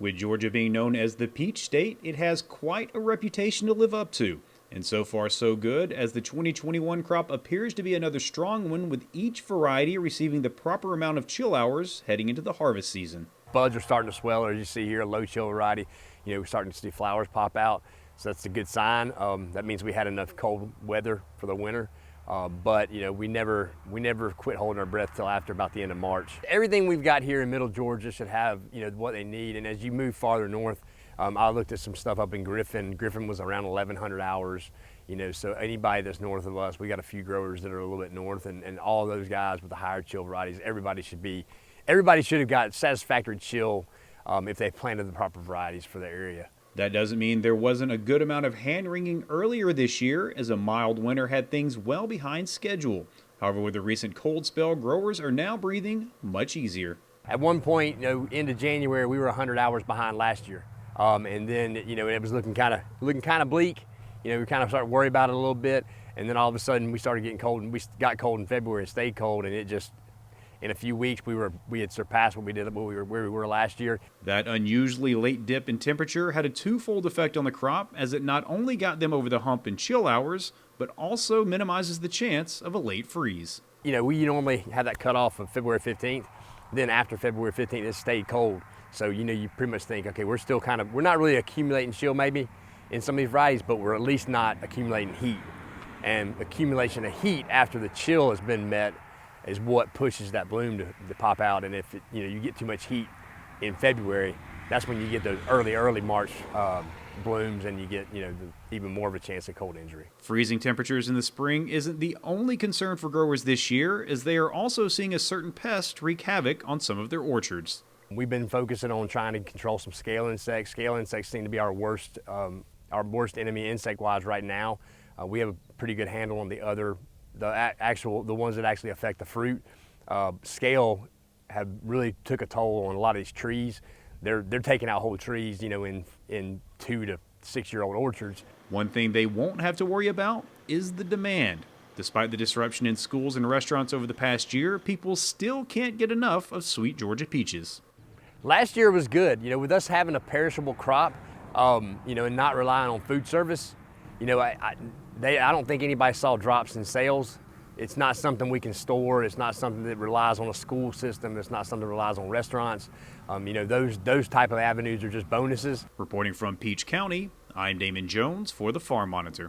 With Georgia being known as the peach state, it has quite a reputation to live up to. And so far, so good, as the 2021 crop appears to be another strong one, with each variety receiving the proper amount of chill hours heading into the harvest season. Buds are starting to swell, as you see here, a low chill variety. We're starting to see flowers pop out, so that's a good sign. That means we had enough cold weather for the winter. But we never quit holding our breath till after about the end of March. Everything we've got here in Middle Georgia should have what they need. And as you move farther north, I looked at some stuff up in Griffin. Griffin was around 1,100 hours. So anybody that's north of us, we got a few growers that are a little bit north, and all those guys with the higher chill varieties, everybody should have got satisfactory chill if they planted the proper varieties for the area. That doesn't mean there wasn't a good amount of hand-wringing earlier this year, as a mild winter had things well behind schedule. However, with the recent cold spell, growers are now breathing much easier. At one point, into January, we were 100 hours behind last year, and then it was looking kind of bleak. We kind of started worrying about it a little bit, and then all of a sudden we started getting cold, and we got cold in February and stayed cold, and it just, in a few weeks, we had surpassed where we were last year. That unusually late dip in temperature had a twofold effect on the crop, as it not only got them over the hump in chill hours, but also minimizes the chance of a late freeze. We normally have that cutoff of February 15th. Then after February 15th, it stayed cold. So you pretty much think, okay, we're not really accumulating chill maybe in some of these varieties, but we're at least not accumulating heat. And accumulation of heat after the chill has been met is what pushes that bloom to pop out. And if you get too much heat in February, that's when you get those early March blooms, and you get even more of a chance of cold injury. Freezing temperatures in the spring isn't the only concern for growers this year, as they are also seeing a certain pest wreak havoc on some of their orchards. We've been focusing on trying to control some scale insects. Scale insects seem to be our worst enemy insect-wise right now. We have a pretty good handle on the ones that actually affect the fruit. Scale have really took a toll on a lot of these trees. They're taking out whole trees, in 2 to 6 year old orchards. One thing they won't have to worry about is the demand. Despite the disruption in schools and restaurants over the past year, people still can't get enough of sweet Georgia peaches. Last year was good, with us having a perishable crop, and not relying on food service. I don't think anybody saw drops in sales. It's not something we can store. It's not something that relies on a school system. It's not something that relies on restaurants. Those type of avenues are just bonuses. Reporting from Peach County, I'm Damon Jones for the Farm Monitor.